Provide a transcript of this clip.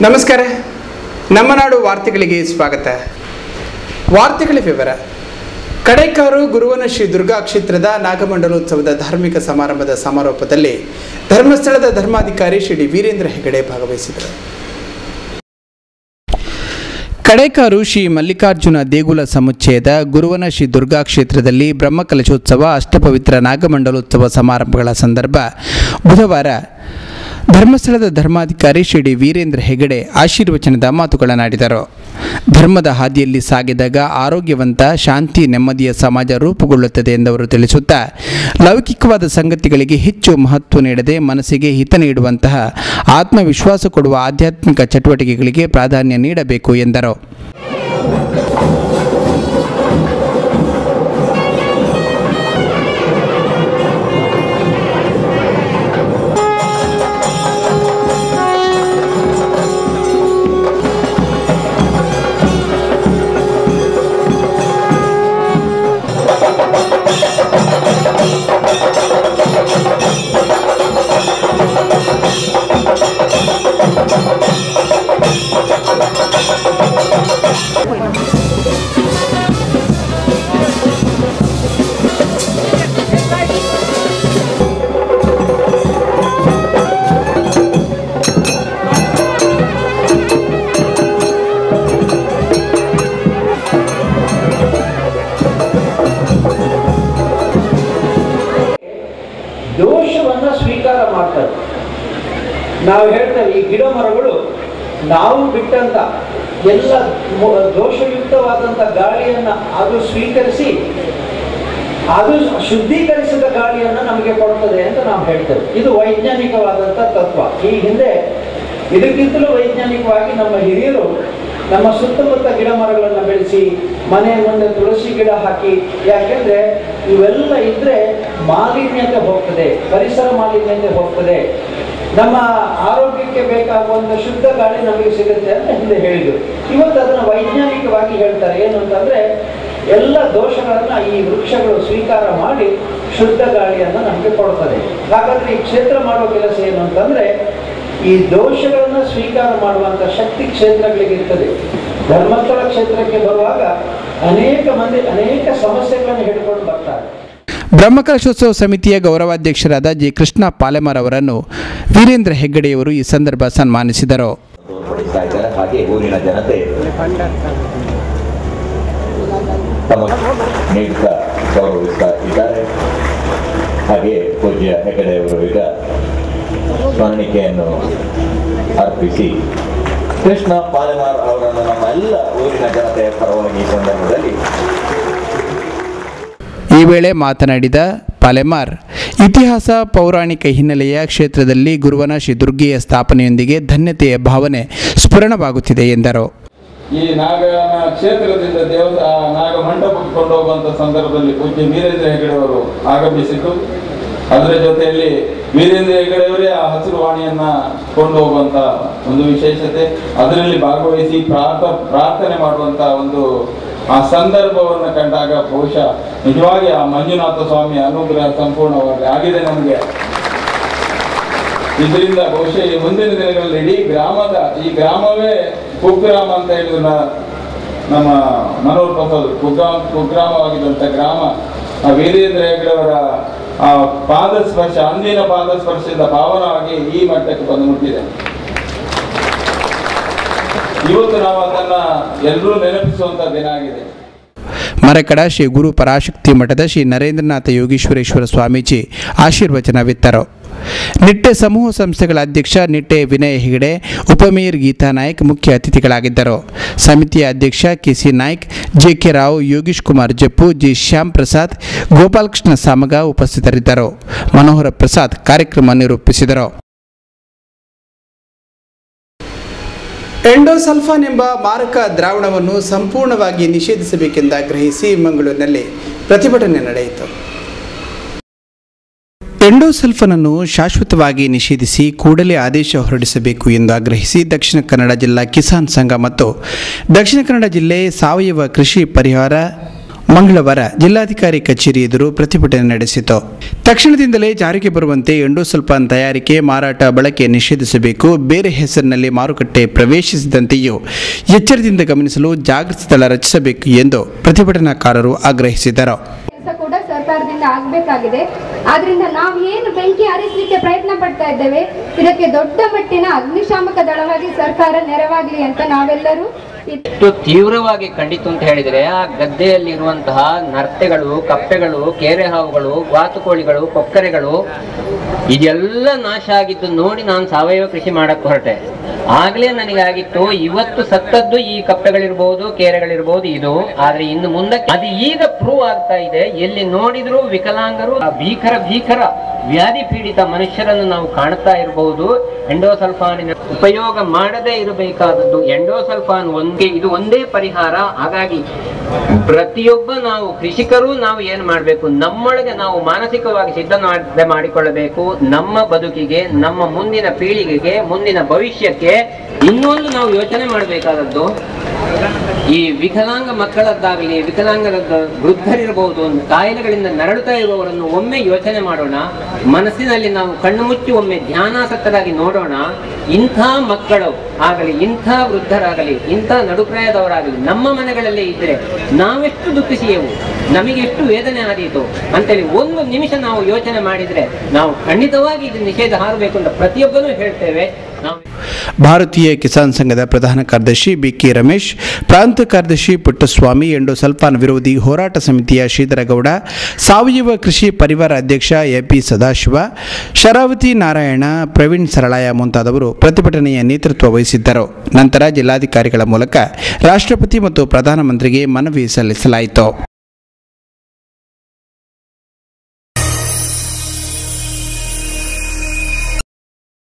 ನಮಸ್ಕಾರ. ನಮ್ಮ ನಾಡು ವಾರ್ತೆಗಳಿಗೆ ಸ್ವಾಗತ. ವಾರ್ತೆಗಳ ವಿವರ. ಕಡೇಕಾರು ಗುರುವನ ಶ್ರೀ ದುರ್ಗಾ ಕ್ಷೇತ್ರದ ನಾಗಮಂಡಲೋತ್ಸವದ ಧಾರ್ಮಿಕ ಸಮಾರಂಭದ ಸಮಾರೋಪದಲ್ಲಿ ಧರ್ಮಸ್ಥಳದ ಧರ್ಮಾಧಿಕಾರಿ ಶ್ರೀ ವೀರೇಂದ್ರ ಹೆಗಡೆ ಭಾಗವಹಿಸಿದರು. ಕಡೇಕಾರು ಶ್ರೀ ಮಲ್ಲಿಕಾರ್ಜುನ ದೇಗುಲ ಸಮುಚ್ಚಯದ ಗುರುವನ ಶ್ರೀ ದುರ್ಗಾ ಕ್ಷೇತ್ರದಲ್ಲಿ ಬ್ರಹ್ಮಕಲಶೋತ್ಸವ ಅಷ್ಟಪವಿತ್ರ ನಾಗಮಂಡಲೋತ್ಸವ ಸಮಾರಂಭಗಳ ಸಂದರ್ಭ ಬುಧವಾರ ಧರ್ಮಸ್ಥಳದ ಧರ್ಮಾಧಿಕಾರಿ ಶ್ರೀ ವೀರೇಂದ್ರ ಹೆಗಡೆ ಆಶೀರ್ವಚನದ ಮಾತುಗಳನ್ನಾಡಿದರು. ಧರ್ಮದ ಹಾದಿಯಲ್ಲಿ ಸಾಗಿದಾಗ ಆರೋಗ್ಯವಂತ, ಶಾಂತಿ, ನೆಮ್ಮದಿಯ ಸಮಾಜ ರೂಪುಗೊಳ್ಳುತ್ತದೆ ಎಂದವರು ತಿಳಿಸುತ್ತಾ, ಲೌಕಿಕವಾದ ಸಂಗತಿಗಳಿಗೆ ಹೆಚ್ಚು ಮಹತ್ವ ನೀಡದೆ ಮನಸ್ಸಿಗೆ ಹಿತ ನೀಡುವಂತಹ ಆತ್ಮವಿಶ್ವಾಸ ಕೊಡುವ ಆಧ್ಯಾತ್ಮಿಕ ಚಟುವಟಿಕೆಗಳಿಗೆ ಪ್ರಾಧಾನ್ಯ ನೀಡಬೇಕು ಎಂದರು. ದೋಷವನ್ನ ಸ್ವೀಕಾರ ಮಾಡ್ತಾರೆ. ನಾವು ಹೇಳ್ತೇವೆ, ಈ ಗಿಡ ಮರಗಳು ನಾವು ಬಿಟ್ಟಂತ ಎಲ್ಲ ದೋಷಯುಕ್ತವಾದಂಥ ಗಾಳಿಯನ್ನ ಅದು ಸ್ವೀಕರಿಸಿ ಅದು ಶುದ್ಧೀಕರಿಸಿದ ಗಾಳಿಯನ್ನ ನಮಗೆ ಕೊಡ್ತದೆ ಅಂತ ನಾವು ಹೇಳ್ತೇವೆ. ಇದು ವೈಜ್ಞಾನಿಕವಾದಂಥ ತತ್ವ. ಈ ಹಿಂದೆ ಇದಕ್ಕಿಂತಲೂ ವೈಜ್ಞಾನಿಕವಾಗಿ ನಮ್ಮ ಹಿರಿಯರು ನಮ್ಮ ಸುತ್ತಮುತ್ತ ಗಿಡ ಮರಗಳನ್ನು ಬೆಳೆಸಿ ಮನೆ ಮುಂದೆ ತುಳಸಿ ಗಿಡ ಹಾಕಿ, ಯಾಕೆಂದ್ರೆ ಇವೆಲ್ಲ ಇದ್ರೆ ಮಾಲಿನ್ಯತೆ ಹೋಗ್ತದೆ, ಪರಿಸರ ಮಾಲಿನ್ಯತೆ ಹೋಗ್ತದೆ, ನಮ್ಮ ಆರೋಗ್ಯಕ್ಕೆ ಬೇಕಾಗುವಂಥ ಶುದ್ಧ ಗಾಳಿ ನಮಗೆ ಸಿಗುತ್ತೆ ಅಂತ ಹಿಂದೆ ಹೇಳಿದರು. ಇವತ್ತು ಅದನ್ನು ವೈಜ್ಞಾನಿಕವಾಗಿ ಹೇಳ್ತಾರೆ. ಏನು ಅಂತಂದ್ರೆ, ಎಲ್ಲ ದೋಷಗಳನ್ನ ಈ ವೃಕ್ಷಗಳು ಸ್ವೀಕಾರ ಮಾಡಿ ಶುದ್ಧ ಗಾಳಿಯನ್ನು ನಮಗೆ ಕೊಡ್ತದೆ. ಹಾಗಾದ್ರೆ ಈ ಕ್ಷೇತ್ರ ಮಾಡುವ ಕೆಲಸ ಏನು ಅಂತಂದ್ರೆ, ಈ ದೋಷಗಳನ್ನು ಸ್ವೀಕಾರ ಮಾಡುವಂಥ ಶಕ್ತಿ ಕ್ಷೇತ್ರಗಳಿಗಿರ್ತದೆ. ಧರ್ಮಸ್ಥಳ ಕ್ಷೇತ್ರಕ್ಕೆ ಬರುವಾಗ ಅನೇಕ ಮಂದಿ ಅನೇಕ ಸಮಸ್ಯೆಗಳನ್ನು ಹಿಡ್ಕೊಂಡು ಬರ್ತಾರೆ. ಬ್ರಹ್ಮಕಲಶೋತ್ಸವ ಸಮಿತಿಯ ಗೌರವಾಧ್ಯಕ್ಷರಾದ ಜಿ ಕೃಷ್ಣ ಪಾಲೆಮಾರ್ ಅವರನ್ನು ವೀರೇಂದ್ರ ಹೆಗ್ಗಡೆಯವರು ಈ ಸಂದರ್ಭ ಸನ್ಮಾನಿಸಿದರು. ಹಾಗೆ ಊರಿನ ಜನತೆ ನೀಡುತ್ತಾ ಗೌರವಿಸ್ತಾ ಇದ್ದಾರೆ. ಹಾಗೆ ಪೂಜ್ಯ ಹೆಗ್ಗಡೆಯವರು ಈಗ ಸ್ಮರಣಿಕೆಯನ್ನು ಅರ್ಪಿಸಿ ಕೃಷ್ಣ ಪಾಲೆಮಾರ್ ಅವರನ್ನು ನಮ್ಮ ಎಲ್ಲ ಊರಿನ ಜನತೆಯ ಪರವಾಗಿ ಈ ಸಂದರ್ಭದಲ್ಲಿ ಈ ವೇಳೆ ಮಾತನಾಡಿದ ಪಾಲೆಮಾರ್, ಇತಿಹಾಸ ಪೌರಾಣಿಕ ಹಿನ್ನೆಲೆಯ ಕ್ಷೇತ್ರದಲ್ಲಿ ಗುರುವನ ಶ್ರೀ ದುರ್ಗೆಯ ಸ್ಥಾಪನೆಯೊಂದಿಗೆ ಧನ್ಯತೆಯ ಭಾವನೆ ಸ್ಫುರಣವಾಗುತ್ತಿದೆ ಎಂದರು. ಈ ನಾಗನ ಕ್ಷೇತ್ರದಿಂದ ನಾಗ ಮಂಟಪಕ್ಕೆ ಕೊಂಡೋಗುವಂತ ಸಂದರ್ಭದಲ್ಲಿ ಪೂಜ್ಯ ವೀರೇಂದ್ರ ಹೆಗಡೆ ಅವರು ಆಗಮಿಸಿದ್ದು, ಅದರ ಜೊತೆಯಲ್ಲಿ ವೀರೇಂದ್ರ ಹೆಗಡೆಯವರೇ ಆ ಹಸಿರು ವಾಣಿಯನ್ನ ಕೊಂಡು ಹೋಗುವಂತ ಒಂದು ವಿಶೇಷತೆ, ಅದರಲ್ಲಿ ಭಾಗವಹಿಸಿ ಪ್ರಾರ್ಥನೆ ಮಾಡುವಂತ ಒಂದು ಆ ಸಂದರ್ಭವನ್ನು ಕಂಡಾಗ ಬಹುಶಃ ನಿಜವಾಗಿ ಆ ಮಂಜುನಾಥ ಸ್ವಾಮಿಯ ಅನುಗ್ರಹ ಸಂಪೂರ್ಣವಾಗಿ ಆಗಿದೆ ನಮಗೆ. ಇದರಿಂದ ಬಹುಶಃ ಈ ಮುಂದಿನ ದಿನಗಳಲ್ಲಿ ಇಡೀ ಈ ಗ್ರಾಮವೇ ಕುಗ್ರಾಮ ಅಂತ ಹೇಳಿದ್ರು. ನಮ್ಮ ಮನೋಹರ್ ಪ್ರಸಾದ್ ಕುಗ್ರಾಮವಾಗಿದ್ದಂಥ ಗ್ರಾಮ ವೀರೇಂದ್ರ ಹೆಗಡೆಯವರ ಆ ಪಾದಸ್ಪರ್ಶ, ಅಂದಿನ ಪಾದಸ್ಪರ್ಶದಿಂದ ಪಾವನವಾಗಿ ಈ ಮಟ್ಟಕ್ಕೆ ಬಂದು ಮುಟ್ಟಿದೆ. ಇವತ್ತು ನಾವು ಅದನ್ನ ಎಲ್ಲರೂ ನೆನಪಿಸುವಂತ ದಿನ ಆಗಿದೆ. ಮರಕಡ ಶ್ರೀ ಗುರು ಪರಾಶಕ್ತಿ ಮಠದ ಶ್ರೀ ನರೇಂದ್ರನಾಥ ಯೋಗೀಶ್ವರೇಶ್ವರ ಸ್ವಾಮೀಜಿ ಆಶೀರ್ವಚನವಿತ್ತರು. ನಿಟ್ಟೆ ಸಮೂಹ ಸಂಸ್ಥೆಗಳ ಅಧ್ಯಕ್ಷ ನಿಟ್ಟೆ ವಿನಯ್ ಹೆಗಡೆ, ಉಪಮೇಯರ್ ಗೀತಾ ನಾಯ್ಕ್ ಮುಖ್ಯ ಅತಿಥಿಗಳಾಗಿದ್ದರು. ಸಮಿತಿಯ ಅಧ್ಯಕ್ಷ ಕೆಸಿ ನಾಯ್ಕ್, ಜೆಕೆ ರಾವ್, ಯೋಗೀಶ್ ಕುಮಾರ್ ಜಪ್ಪು, ಜಿ ಶ್ಯಾಮ್ ಪ್ರಸಾದ್, ಗೋಪಾಲಕೃಷ್ಣ ಸಾಮಗ ಉಪಸ್ಥಿತರಿದ್ದರು. ಮನೋಹರ ಪ್ರಸಾದ್ ಕಾರ್ಯಕ್ರಮ ನಿರೂಪಿಸಿದರು. ಎಂಡೋಸಲ್ಫಾನ್ ಎಂಬ ಮಾರಕ ದ್ರಾವಣವನ್ನು ಸಂಪೂರ್ಣವಾಗಿ ನಿಷೇಧಿಸಬೇಕೆಂದು ಆಗ್ರಹಿಸಿ ಮಂಗಳೂರಿನಲ್ಲಿ ಪ್ರತಿಭಟನೆ ನಡೆಯಿತು. ಎಂಡೋಸಲ್ಫಾನ್ ಅನ್ನು ಶಾಶ್ವತವಾಗಿ ನಿಷೇಧಿಸಿ ಕೂಡಲೇ ಆದೇಶ ಹೊರಡಿಸಬೇಕು ಎಂದು ಆಗ್ರಹಿಸಿ ದಕ್ಷಿಣ ಕನ್ನಡ ಜಿಲ್ಲಾ ಕಿಸಾನ್ ಸಂಘ ಮತ್ತು ದಕ್ಷಿಣ ಕನ್ನಡ ಜಿಲ್ಲೆ ಸಾವಯವ ಕೃಷಿ ಪರಿಹಾರ ಮಂಗಳವಾರ ಜಿಲ್ಲಾಧಿಕಾರಿ ಕಚೇರಿ ಎದುರು ಪ್ರತಿಭಟನೆ ನಡೆಸಿತು. ತಕ್ಷಣದಿಂದಲೇ ಜಾರಿಗೆ ಬರುವಂತೆ ಎಂಡೋಸಲ್ಫಾನ್ ತಯಾರಿಕೆ, ಮಾರಾಟ, ಬಳಕೆ ನಿಷೇಧಿಸಬೇಕು. ಬೇರೆ ಹೆಸರಿನಲ್ಲಿ ಮಾರುಕಟ್ಟೆ ಪ್ರವೇಶಿಸಿದಂತೆಯೂ ಎಚ್ಚರದಿಂದ ಗಮನಿಸಲು ಜಾಗೃತ ಸ್ಥಳ ರಚಿಸಬೇಕು ಎಂದು ಪ್ರತಿಭಟನಾಕಾರರು ಆಗ್ರಹಿಸಿದರು. ಕೂಡ ಸರ್ಕಾರದಿಂದ ಆಗಬೇಕಾಗಿದೆ. ಆದ್ರಿಂದ ನಾವು ಏನು ಬೆಂಕಿ ಹರಿಸಲಿಕ್ಕೆ ಪ್ರಯತ್ನ ಪಡ್ತಾ ಇದ್ದೇವೆ, ಇದಕ್ಕೆ ದೊಡ್ಡ ಮಟ್ಟಿನ ಅಗ್ನಿಶಾಮಕ ದಳವಾಗಿ ಸರ್ಕಾರ ನೆರವಾಗಲಿ ಅಂತ ನಾವೆಲ್ಲರೂ ಎಷ್ಟು ತೀವ್ರವಾಗಿ ಕಂಡಿತು ಅಂತ ಹೇಳಿದರೆ, ಆ ಗದ್ದೆಯಲ್ಲಿರುವಂತಹ ನರ್ತೆಗಳು, ಕಪ್ಪೆಗಳು, ಕೇರೆ ಹಾವುಗಳು, ಬಾತುಕೋಳಿಗಳು, ಕೊಕ್ಕರೆಗಳು ಇದೆಲ್ಲ ನಾಶ ಆಗಿದ್ದು ನೋಡಿ ನಾನು ಸಾವಯವ ಕೃಷಿ ಮಾಡಕ್ಕೆ ಹೊರಟೆ. ಆಗ್ಲೇ ನನಗಾಗಿತ್ತು, ಇವತ್ತು ಸತ್ತದ್ದು ಈ ಕಪ್ಪೆಗಳಿರ್ಬಹುದು, ಕೇರೆಗಳಿರ್ಬಹುದು ಇದು. ಆದ್ರೆ ಇನ್ನು ಮುಂದಕ್ಕೆ ಅದು ಈಗ ಪ್ರೂವ್ ಆಗ್ತಾ ಇದೆ. ಎಲ್ಲಿ ನೋಡಿದ್ರು ವಿಕಲಾಂಗರು, ಭೀಕರ ವ್ಯಾಧಿ ಪೀಡಿತ ಮನುಷ್ಯರನ್ನು ನಾವು ಕಾಣ್ತಾ ಇರಬಹುದು. ಎಂಡೋಸಲ್ಫಾನಿನ ಉಪಯೋಗ ಮಾಡದೇ ಇರಬೇಕಾದದ್ದು ಎಂಡೋಸಲ್ಫಾನ್ ಇದು ಒಂದೇ ಪರಿಹಾರ. ಹಾಗಾಗಿ ಪ್ರತಿಯೊಬ್ಬ ನಾವು ಕೃಷಿಕರು ನಾವು ಏನ್ ಮಾಡ್ಬೇಕು, ನಮ್ಮೊಳಗೆ ನಾವು ಮಾನಸಿಕವಾಗಿ ಸಿದ್ಧ ಮಾಡಿಕೊಳ್ಳಬೇಕು. ನಮ್ಮ ಬದುಕಿಗೆ, ನಮ್ಮ ಮುಂದಿನ ಪೀಳಿಗೆಗೆ, ಮುಂದಿನ ಭವಿಷ್ಯಕ್ಕೆ ಇನ್ನೊಂದು ನಾವು ಯೋಚನೆ ಮಾಡಬೇಕಾದದ್ದು, ಈ ವಿಕಲಾಂಗ ಮಕ್ಕಳದ್ದಾಗಲಿ, ವಿಕಲಾಂಗರ ವೃದ್ಧರಿರಬಹುದು, ಕಾಯಿಲೆಗಳಿಂದ ನರಳುತ್ತಾ ಇರುವವರನ್ನು ಒಮ್ಮೆ ಯೋಚನೆ ಮಾಡೋಣ. ಮನಸ್ಸಿನಲ್ಲಿ ನಾವು ಕಣ್ಣು ಮುಚ್ಚಿ ಒಮ್ಮೆ ಧ್ಯಾನಾಸಕ್ತರಾಗಿ ನೋಡೋಣ. ಇಂಥ ಮಕ್ಕಳು ಆಗಲಿ, ಇಂಥ ವೃದ್ಧರಾಗಲಿ, ಇಂಥ ನಡುಪ್ರಾಯದವರಾಗಲಿ ನಮ್ಮ ಮನೆಗಳಲ್ಲೇ ಇದ್ರೆ ನಾವೆಷ್ಟು ದುಃಖಿಸಿಯೆವು, ನಮಗೆಷ್ಟು ವೇದನೆ ಆದೀತು ಅಂತೇಳಿ ಒಂದು ನಿಮಿಷ ನಾವು ಯೋಚನೆ ಮಾಡಿದ್ರೆ ನಾವು ಖಂಡಿತವಾಗಿ ಇದು ನಿಷೇಧ ಹಾರಬೇಕು ಅಂತ ಪ್ರತಿಯೊಬ್ಬರೂ ಹೇಳ್ತೇವೆ. ಭಾರತೀಯ ಕಿಸಾನ್ ಸಂಘದ ಪ್ರಧಾನ ಕಾರ್ಯದರ್ಶಿ ಬಿಕೆ ರಮೇಶ್, ಪ್ರಾಂತ ಕಾರ್ಯದರ್ಶಿ ಪುಟ್ಟಸ್ವಾಮಿ, ಎಂಡೋಸಲ್ಫಾನ್ ವಿರೋಧಿ ಹೋರಾಟ ಸಮಿತಿಯ ಶ್ರೀಧರಗೌಡ, ಸಾವಯವ ಕೃಷಿ ಪರಿವಾರ ಅಧ್ಯಕ್ಷ ಎಪಿ ಸದಾಶಿವ, ಶರಾವತಿ ನಾರಾಯಣ, ಪ್ರವೀಣ್ ಸರಳಾಯ ಮುಂತಾದವರು ಪ್ರತಿಭಟನೆಯ ನೇತೃತ್ವ ವಹಿಸಿದ್ದರು. ನಂತರ ಜಿಲ್ಲಾಧಿಕಾರಿಗಳ ಮೂಲಕ ರಾಷ್ಟ್ರಪತಿ ಮತ್ತು ಪ್ರಧಾನಮಂತ್ರಿಗೆ ಮನವಿ ಸಲ್ಲಿಸಲಾಯಿತು.